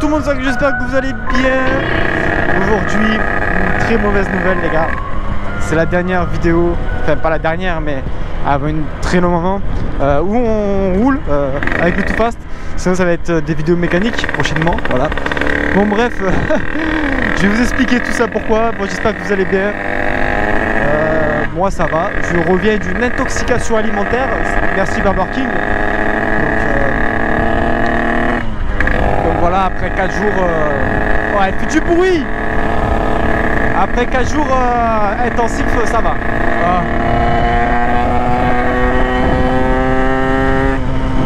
tout le monde, j'espère que vous allez bien. Aujourd'hui, une très mauvaise nouvelle les gars. C'est la dernière vidéo, enfin pas la dernière mais avant une très long moment où on roule avec le Too Fast. Sinon ça va être des vidéos mécaniques prochainement, voilà. Bon bref, je vais vous expliquer tout ça pourquoi. Bon, j'espère que vous allez bien. Moi ça va, je reviens d'une intoxication alimentaire, merci Burger King. Donc voilà, après 4 jours... ouais, fait du bruit. Après 4 jours intensifs, ça va.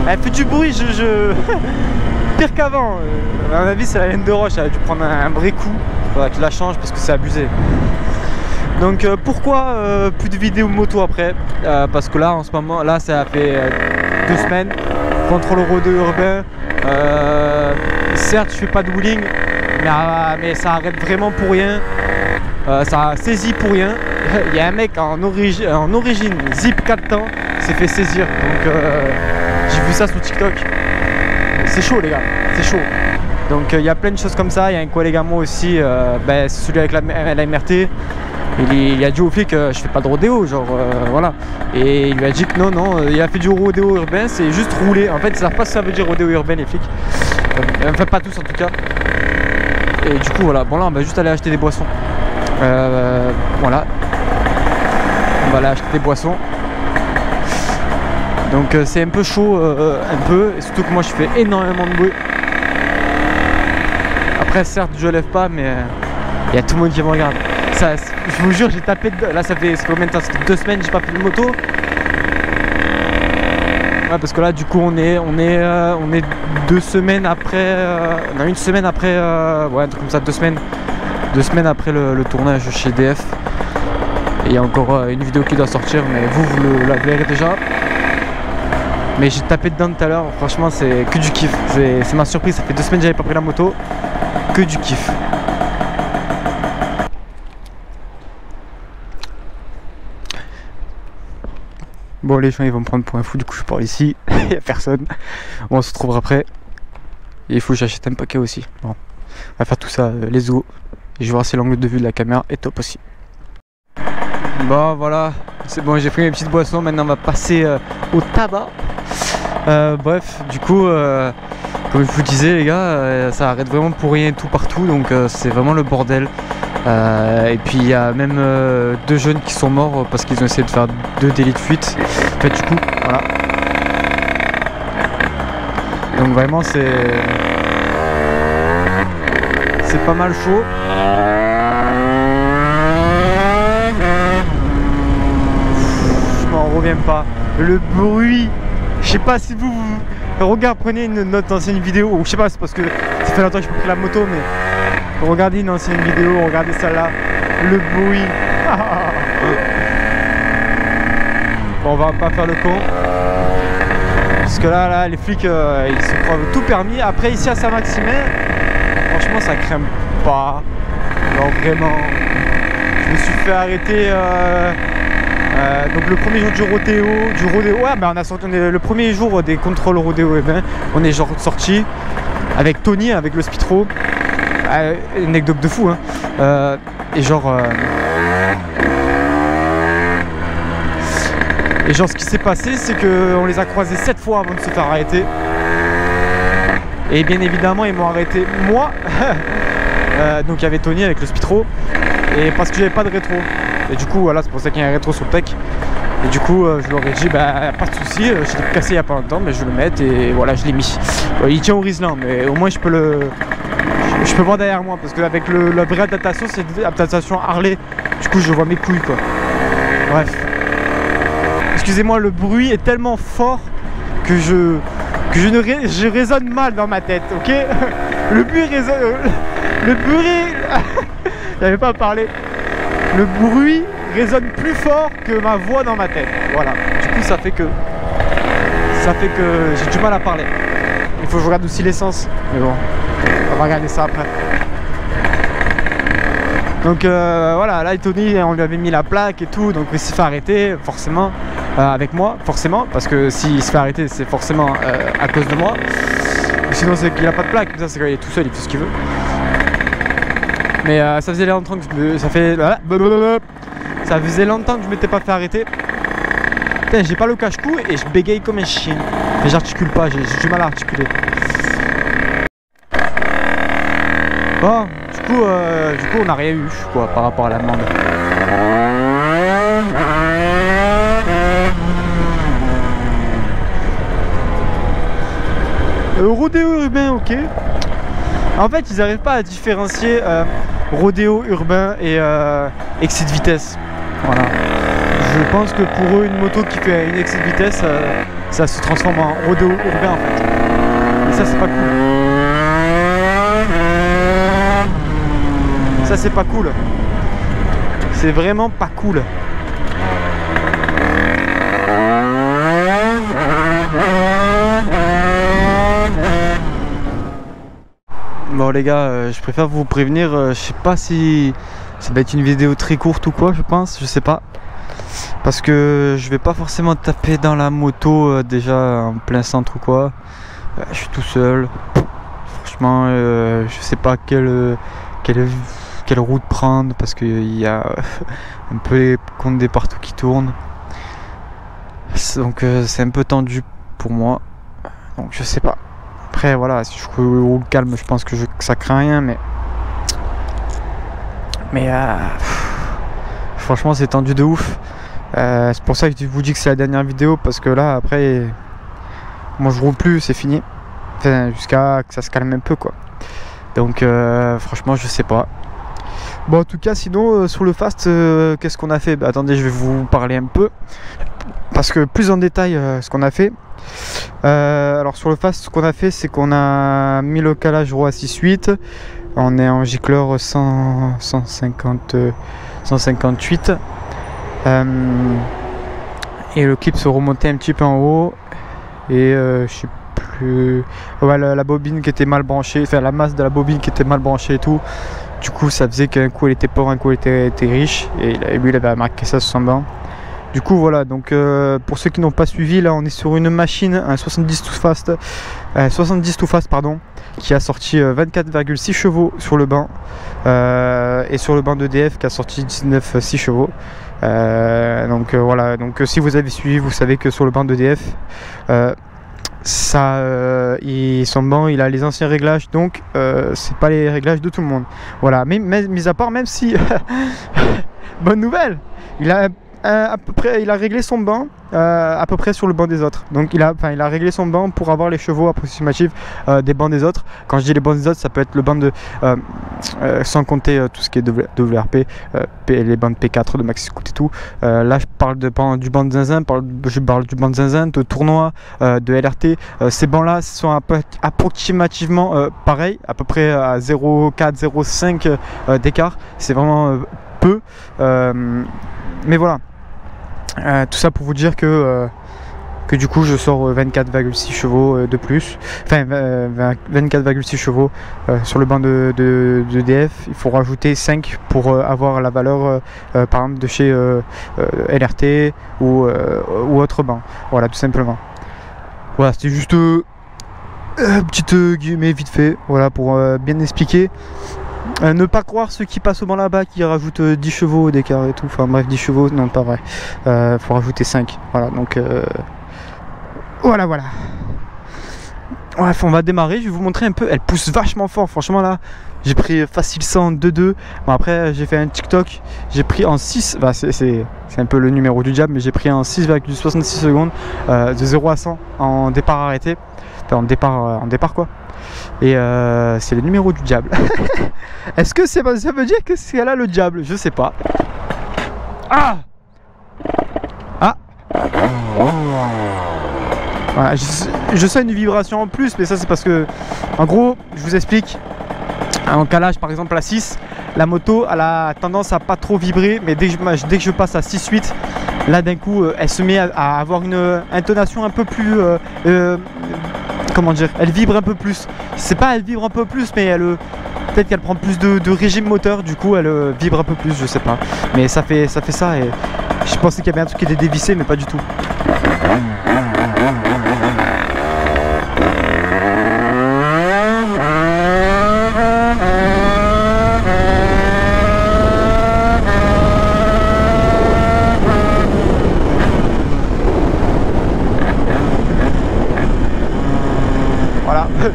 Elle fait du bruit, pire qu'avant. À mon avis, c'est la laine de roche, elle a dû prendre un vrai coup. Il faudra que je la change parce que c'est abusé. Donc pourquoi plus de vidéos moto après parce que là, en ce moment, là, ça fait 2 semaines. Contrôle rodéo urbain. Certes, je fais pas de wheeling, mais ça arrête vraiment pour rien. Ça saisit pour rien. Il y a un mec en origine zip 4 temps s'est fait saisir. Donc j'ai vu ça sur TikTok. C'est chaud les gars, c'est chaud. Donc il y a plein de choses comme ça. Il y a un collègue à moi aussi, c'est celui avec la MRT. Il a dit au flic je fais pas de rodéo, genre voilà. Et il lui a dit que non, il a fait du rodéo urbain, c'est juste rouler. En fait ils savent pas ce que ça veut dire rodéo urbain les flics. Enfin pas tous en tout cas. Et du coup voilà, bon là on va juste aller acheter des boissons. Voilà. On va aller acheter des boissons. Donc c'est un peu chaud, un peu. Et surtout que moi je fais énormément de bruit. Après certes je lève pas mais il y a tout le monde qui me regarde. Ça, je vous jure j'ai tapé de... Là ça fait combien de temps? Ça fait 2 semaines que j'ai pas fait de moto. Ouais, parce que là du coup on est 2 semaines après, non, 1 semaine après, ouais un truc comme ça, 2 semaines. 2 semaines après le tournage chez DF. Et il y a encore une vidéo qui doit sortir, mais vous la verrez déjà. Mais j'ai tapé dedans tout à l'heure, franchement c'est que du kiff. C'est ma surprise, ça fait 2 semaines que j'avais pas pris la moto. Que du kiff. Bon les gens ils vont me prendre pour un fou, du coup je parle ici, il n'y a personne. On se retrouvera après. Et il faut que j'achète un paquet aussi. Bon, on va faire tout ça, les os. Et je vais voir si l'angle de vue de la caméra est top aussi. Bon voilà, c'est bon, j'ai pris mes petites boissons, maintenant on va passer au tabac. Bref, du coup, comme je vous disais les gars, ça arrête vraiment pour rien et tout partout, donc c'est vraiment le bordel. Et puis il y a même 2 jeunes qui sont morts parce qu'ils ont essayé de faire 2 délits de fuite. En fait du coup, voilà. Donc vraiment c'est pas mal chaud. Je m'en reviens pas. Le bruit, je sais pas si vous regarde, prenez une note d'ancienne vidéo, ou je sais pas, c'est parce que ça fait longtemps que j'ai pas pris la moto, mais regardez une ancienne vidéo, regardez celle-là, le bruit. Bon, on va pas faire le con. Parce que là les flics, ils se croient tout permis. Après, ici à Saint-Maximin, franchement, ça craint pas. Alors vraiment, je me suis fait arrêter donc le premier jour du rodéo. Ouais, bah on est le premier jour des contrôles rodéo. On est genre sorti avec Tony, avec le Spitro. Une anecdote de fou, hein. Et genre ce qui s'est passé, c'est qu'on les a croisés 7 fois avant de se faire arrêter. Et bien évidemment ils m'ont arrêté moi. Donc il y avait Tony avec le Spitro. Et parce que j'avais pas de rétro. Et du coup voilà, c'est pour ça qu'il y a un rétro sur le tech. Et du coup je leur ai dit bah pas de soucis, je l'ai cassé il y a pas longtemps, mais je vais le mettre et voilà, je l'ai mis. Il tient au Riesling, mais au moins je peux voir derrière moi, parce qu'avec la vraie adaptation, c'est l'adaptation Harley. Du coup je vois mes couilles quoi. Bref. Excusez-moi, le bruit est tellement fort que je résonne mal dans ma tête, ok. Le bruit résonne. Le bruit. J'avais pas à parler. Le bruit résonne plus fort que ma voix dans ma tête. Voilà. Du coup ça fait que j'ai du mal à parler. Il faut que je regarde aussi l'essence. Mais bon, on va regarder ça après. Donc voilà, là Tony, on lui avait mis la plaque et tout, donc il s'est fait arrêter forcément avec moi, forcément, parce que s'il se fait arrêter c'est forcément à cause de moi. Sinon c'est qu'il a pas de plaque, comme ça c'est quand il est tout seul, il fait ce qu'il veut. Mais ça faisait longtemps que ça faisait longtemps que je m'étais pas fait arrêter. Putain, j'ai pas le cache-cou et je bégaye comme un chien. Mais j'articule pas, j'ai du mal à articuler. Bon, du coup on n'a rien eu quoi par rapport à l'amende. Rodéo urbain, ok. En fait, ils n'arrivent pas à différencier rodéo urbain et excès de vitesse. Voilà. Je pense que pour eux, une moto qui fait une excès de vitesse, ça se transforme en rodéo urbain en fait. Et ça, c'est pas cool. Ça, c'est pas cool. C'est vraiment pas cool. Bon les gars, je préfère vous prévenir, je sais pas si ça va être une vidéo très courte ou quoi, je pense, je sais pas. Parce que je vais pas forcément taper dans la moto déjà en plein centre ou quoi. Je suis tout seul. Franchement, je sais pas quelle route prendre parce qu'il y a un peu les condés partout qui tournent. Donc c'est un peu tendu pour moi. Donc je sais pas. Après voilà, si je roule calme, je pense que ça craint rien, mais franchement c'est tendu de ouf. C'est pour ça que je vous dis que c'est la dernière vidéo, parce que là après moi je roule plus, c'est fini. Enfin, jusqu'à que ça se calme un peu quoi. Donc franchement je sais pas. Bon en tout cas sinon sur le fast qu'est-ce qu'on a fait? Bah, attendez, je vais vous parler un peu parce que plus en détail ce qu'on a fait. Alors sur le fast, ce qu'on a fait, c'est qu'on a mis le calage roue à 6.8. On est en gicleur 158 et le clip se remontait un petit peu en haut et je sais plus, ouais, la bobine qui était mal branchée, enfin la masse de la bobine qui était mal branchée et tout, du coup ça faisait qu'un coup elle était pauvre, un coup elle était riche, et lui il avait marqué ça sur son banc. Du coup voilà, donc pour ceux qui n'ont pas suivi, là on est sur une machine, un 70 too fast pardon, qui a sorti 24,6 chevaux sur le banc, et sur le banc d'EDF qui a sorti 19,6 chevaux. Donc voilà, donc si vous avez suivi, vous savez que sur le banc d'EDF, son banc il a les anciens réglages, donc c'est pas les réglages de tout le monde. Voilà, mais mis à part, même si bonne nouvelle, il a à peu près, il a réglé son banc à peu près sur le banc des autres. Donc il a réglé son banc pour avoir les chevaux approximatifs des bancs des autres. Quand je dis les bancs des autres, ça peut être le banc de sans compter tout ce qui est WRP, les bancs de P4 de Maxi Scoot et tout. Là je parle du banc de zinzin, je parle du banc de zinzin, de tournoi, de LRT. Ces bancs là sont approximativement pareils, à peu près à 0,4 0,5 d'écart. C'est vraiment peu, mais voilà. Tout ça pour vous dire que du coup je sors 24,6 chevaux de plus, enfin 24,6 chevaux sur le banc de DF. Il faut rajouter 5 pour avoir la valeur par exemple de chez LRT ou autre banc. Voilà, tout simplement. Voilà, c'était juste petite guillemets vite fait, voilà, pour bien expliquer. Ne pas croire ceux qui passent au banc là-bas qui rajoutent 10 chevaux d'écart et tout, enfin bref, 10 chevaux, non pas vrai, faut rajouter 5, voilà, donc voilà. Bref, on va démarrer, je vais vous montrer un peu, elle pousse vachement fort, franchement là, j'ai pris facile 100 2.2, bon après j'ai fait un TikTok, j'ai pris en 6, bah, c'est un peu le numéro du diable, mais j'ai pris en 6,66 secondes, de 0 à 100 en départ arrêté, enfin en départ quoi. Et c'est le numéro du diable. Est-ce que ça veut dire que c'est là le diable? Je sais pas. Ah. Voilà, je sens une vibration en plus, mais ça c'est parce que, en gros, je vous explique. En calage par exemple à 6, la moto elle a tendance à pas trop vibrer, mais dès que je passe à 6-8, là d'un coup elle se met à avoir une intonation un peu plus comment dire, elle vibre un peu plus. C'est pas elle vibre un peu plus, mais peut-être qu'elle prend plus de régime moteur, du coup elle vibre un peu plus, je sais pas. Mais ça fait ça, et je pensais qu'il y avait un truc qui était dévissé, mais pas du tout.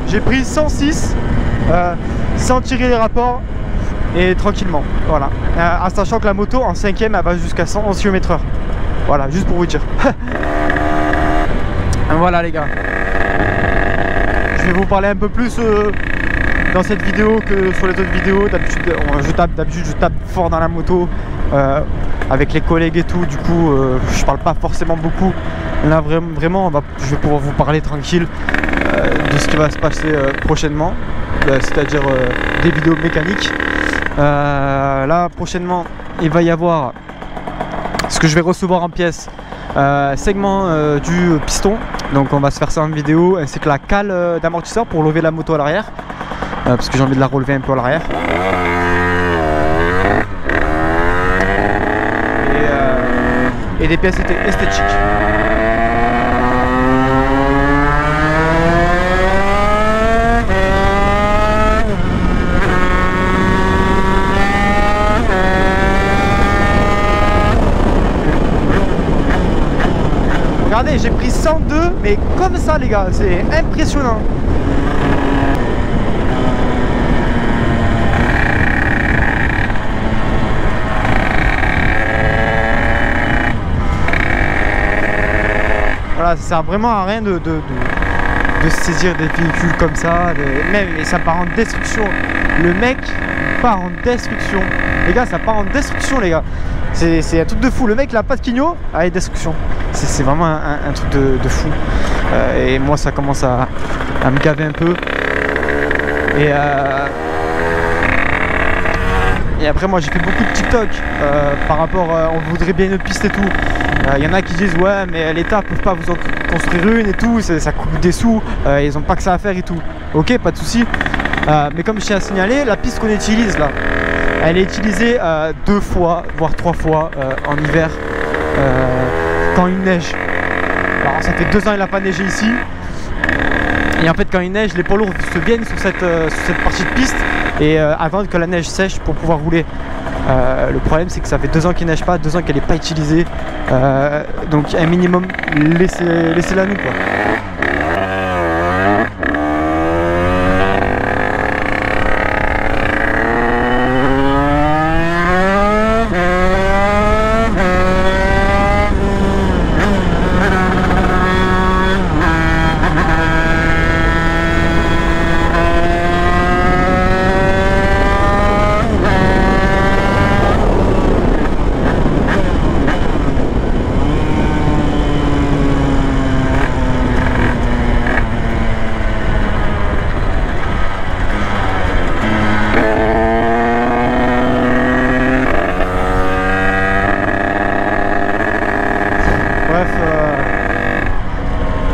j'ai pris 106 sans tirer les rapports et tranquillement. Voilà. En sachant que la moto en 5ème elle va jusqu'à 111 km/h. Voilà, juste pour vous dire. Voilà les gars. Je vais vous parler un peu plus dans cette vidéo que sur les autres vidéos. D'habitude je tape fort dans la moto avec les collègues et tout. Du coup je parle pas forcément beaucoup. Là vraiment je vais pouvoir vous parler tranquille de ce qui va se passer prochainement, c'est-à-dire des vidéos mécaniques. Là prochainement il va y avoir ce que je vais recevoir en pièces, segment du piston, donc on va se faire ça en vidéo, ainsi que la cale d'amortisseur pour lever la moto à l'arrière, parce que j'ai envie de la relever un peu à l'arrière. Et des pièces esthétiques. Regardez, j'ai pris 102, mais comme ça les gars, c'est impressionnant. Voilà, ça sert vraiment à rien de saisir des véhicules comme ça, mais ça part en destruction. Le mec part en destruction. Les gars, ça part en destruction les gars. C'est un truc de fou. Le mec il a pas de quigno, allez, destruction. C'est vraiment un truc de fou. Et moi ça commence à me gaver un peu. Et après moi j'ai fait beaucoup de TikTok par rapport on voudrait bien une piste et tout. Il y en a qui disent ouais mais l'État peut pas vous en construire une et tout, ça coûte des sous, ils ont pas que ça à faire et tout. Ok, pas de souci. Mais comme je tiens à signaler, la piste qu'on utilise là, elle est utilisée 2 fois, voire 3 fois en hiver quand il neige. Alors ça fait 2 ans il n'a pas neigé ici. Et en fait quand il neige, les poids lourds se viennent sur cette partie de piste et avant que la neige sèche pour pouvoir rouler. Le problème c'est que ça fait 2 ans qu'il neige pas, 2 ans qu'elle n'est pas utilisée. Donc un minimum laissez-la nous quoi.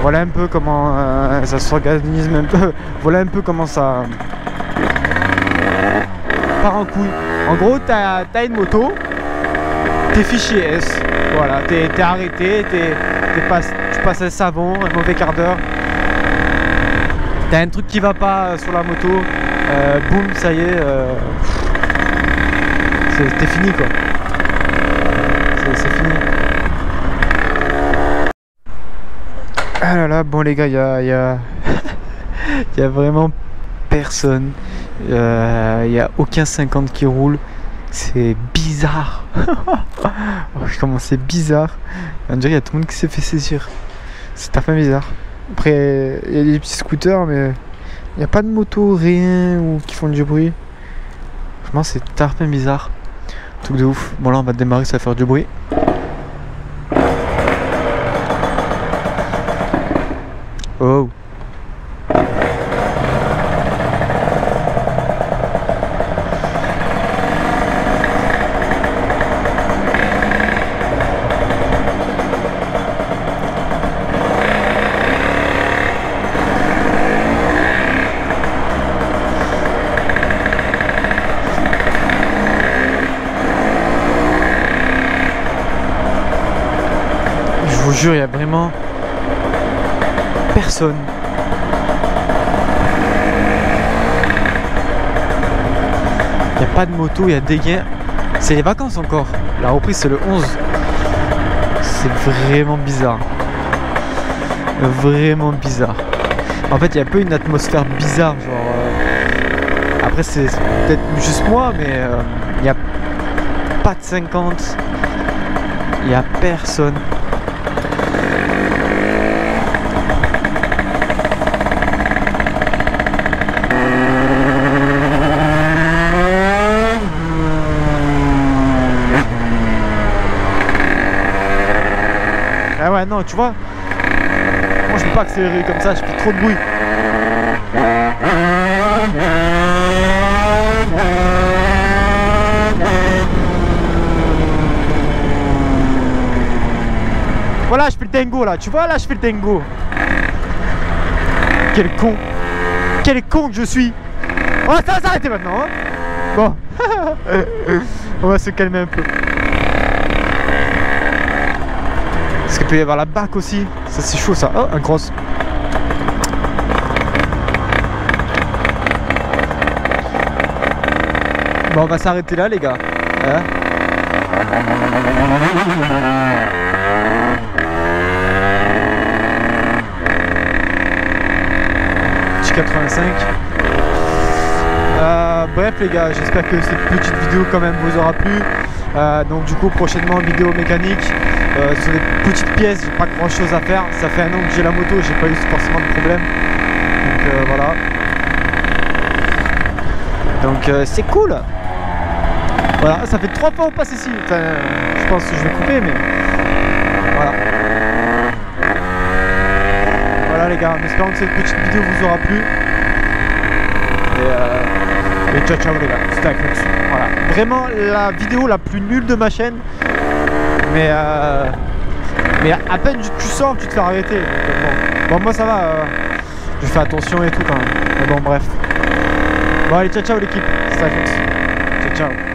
Voilà un peu comment ça s'organise un peu. Voilà un peu comment ça part en couille. En gros, t'as une moto, t'es fichier S, voilà, t'es arrêté, tu passes un savon, un mauvais quart d'heure. T'as un truc qui va pas sur la moto, boum, ça y est, t'es fini quoi. C'est fini. Ah là là, bon les gars, il y a vraiment personne. Il n'y a aucun 50 qui roule. C'est bizarre. Comment c'est bizarre. On dirait qu'il y a tout le monde qui s'est fait saisir. C'est un peu bizarre. Après, il y a des petits scooters, mais il n'y a pas de moto, rien, ou qui font du bruit. Franchement, c'est un peu bizarre. Truc de ouf. Bon là, on va démarrer, ça va faire du bruit. Oh. Je vous jure, il y a vraiment personne. Il n'y a pas de moto, il y a des gains. C'est les vacances encore. La reprise c'est le 11. C'est vraiment bizarre. Vraiment bizarre. En fait, il y a un peu une atmosphère bizarre, genre. Après, c'est peut-être juste moi, mais il n'y a pas de 50. Il n'y a personne. Ah ouais, non, tu vois. Moi, je peux pas accélérer comme ça, je fais trop de bruit. Voilà, je fais le tango là, tu vois, là je fais le tango. Quel con. Quel con que je suis. Oh, ça va s'arrêter maintenant, hein. Bon. On va se calmer un peu. Parce qu'il peut y avoir la bac aussi. Ça c'est chaud ça. Oh, un cross. Bon, on va s'arrêter là les gars. Hein? Petit 85. Bref les gars, j'espère que cette petite vidéo quand même vous aura plu. Donc du coup prochainement vidéo mécanique. Sur des petites pièces, j'ai pas grand chose à faire. Ça fait un an que j'ai la moto, j'ai pas eu forcément de problème. Donc voilà. Donc c'est cool. Voilà, ça fait 3 fois on passe ici. Enfin, je pense que je vais couper, mais voilà. Voilà les gars, en espérant que cette petite vidéo vous aura plu. Et ciao ciao les gars, c'était Acnux. Voilà, vraiment la vidéo la plus nulle de ma chaîne. Mais à peine tu sors, tu te fais arrêter. Bon moi ça va, je fais attention et tout quand même. Mais bon bref. Bon allez ciao ciao l'équipe, c'était Acnux. Ciao ciao.